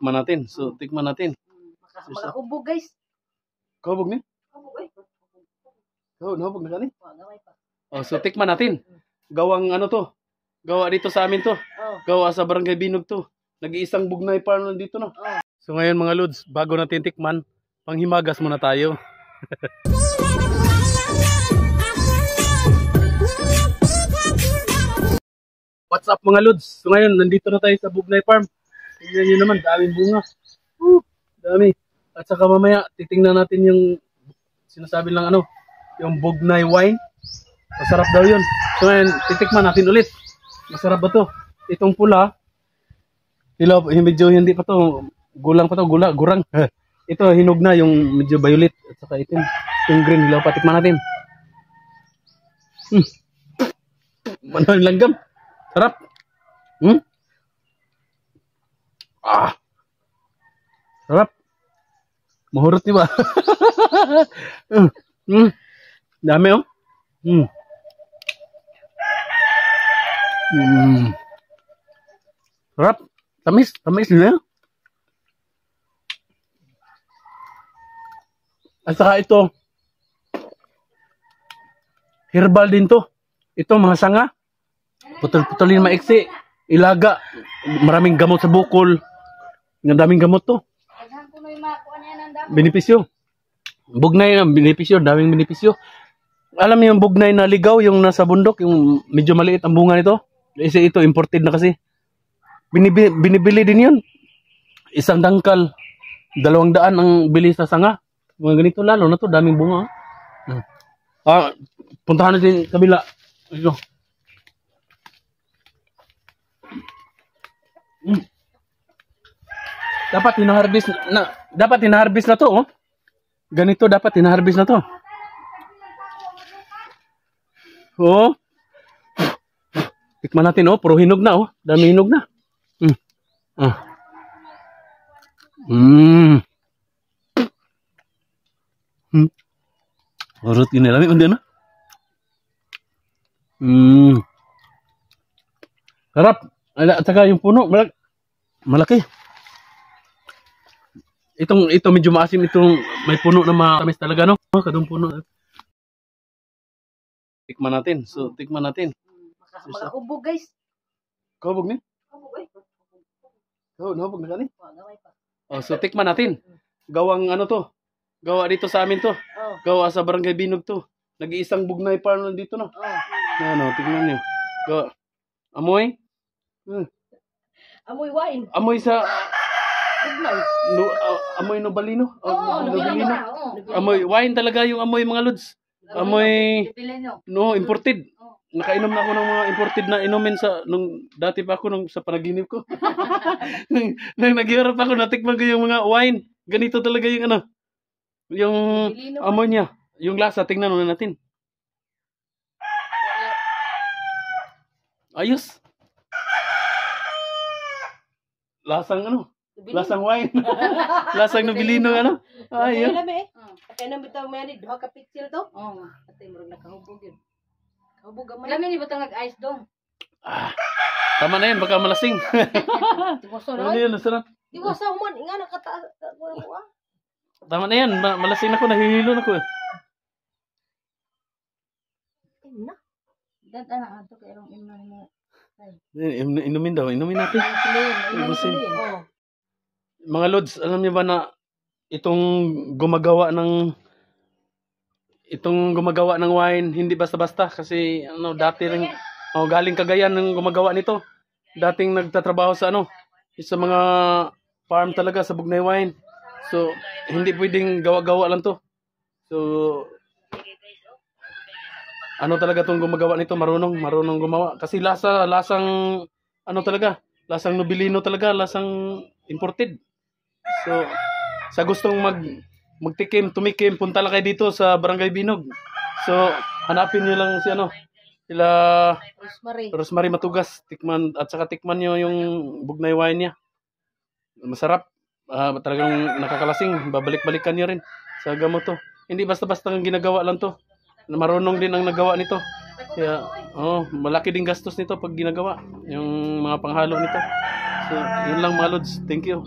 tikman natin. So, tikman natin. Makahubog guys. Kahubog ni? Hubog eh. Nahubog na kani? Gaway pa. Oh, so, tikman natin. Gawang ano to? Gawa dito sa amin to. Gawa sa Barangay Binog to. Nag-iisang bugnay farm lang dito na. So, ngayon mga lods, bago natin tikman, panghimagas muna tayo. What's up mga lods? So ngayon, nandito na tayo sa Bugnay Farm. Tingnan nyo naman, daming bunga. Dami. At saka mamaya, titingnan natin yung sinasabi lang ano, yung Bugnay wine. Masarap daw yun. So ngayon, titikman natin ulit. Masarap ba to? Itong pula, medyo hindi pa to, gulang pa to, gurang. Ito, hinog na, yung medyo violet. At saka itim, yung green, hilaw pa. Tikman natin. Manang langgam. Sarap. Sarap. Mahurot diba? Dami oh. Sarap. Tamis na. At saka ito, herbal din to. Ito mga sanga. Putol-putulin maiksi, ilaga, maraming gamot sa bukol. Ng daming gamot to. Benepisyo. Bugnay na benepisyo, daming benepisyo. Alam niyo yung bugnay na ligaw, yung nasa bundok, yung medyo maliit ang bunga nito. Kasi ito imported na kasi. Binibili din 'yun. Isang dangkal, 200 ang bili sa sanga. Mga ganito lalo na to, daming bunga. Puntahan natin kabila. Ito. Dapat hina-harvest na to, oh. Ganito dapat hina-harvest na to. Oh. Tikman natin, oh, puro hinog na, oh. Dami hinog na. Urut ini lagi undi na. Sarap. At saka yung puno, malaki. Ito medyo maasim, itong may puno na matamis talaga, no? Kadong puno. Tikman natin. So, tikman natin. Makahubog guys. Kahubog ni? Hubog eh. Nahubog na kani? Gaway pa. Oh, so tikman natin. Gawang ano to? Gawa dito sa amin to. Gawa sa Barangay Binog to. Nag-iisang bugnay farm lang dito, no? Ano, tingnan niyo. Gawa. Amoy? Amoy wine. Amoy sa Bugnay. amoy nobalino. Nobalino. Amoy wine talaga yung amoy mga lods. Amoy no imported. Nakainom na ako ng mga imported na inumin nung dati pa ako sa panaginip ko. nang naghihirap ako, natikman ko yung mga wine. Ganito talaga yung ano. Yung amoy niya, yung lasa, tingnan muna natin. Ayos. Lasang ano? Lasang wine. Lasang nobilino ano? Ayun. Kaya naman bitaw may ani duha ka pixel to. Atay murag nakahubog yun. Kahubog gamay. Lamin ni butang nag-ice dong. Tama na yan, baka malasing. Tiwaso Ano na. yan, sarap. Tiwaso man inga nakataas. Tama na yan, malasing ako, nahihilo na ko. Na. Dad ana ato kay rong imno mo. Inumin natin. Ibusin. Oh. Mga lods, alam niyo ba na itong gumagawa ng wine hindi basta-basta kasi ano dati rin galing Cagayan ng gumagawa nito. Dating nagtatrabaho sa sa mga farm talaga sa Bugnay wine. So hindi pwedeng gawa-gawa lang to. So ano talaga tong gumagawa nito, marunong gumawa kasi lasang talaga, lasang nobilino talaga, lasang imported. So sa gustong tumikim, punta lang kayo dito sa Barangay Binog. So hanapin niyo lang sila Rosemary Matugas, at saka tikman niyo yung Bugnay wine niya. Masarap. Talagang nakakalasing, babalik-balikan niyo rin sa gamot to. Hindi basta-basta ang ginagawa lang to. Marunong din ang nagawa nito. Kaya, malaki din gastos nito pag ginagawa. Yung mga panghalo nito. So, yun lang mga lods. Thank you.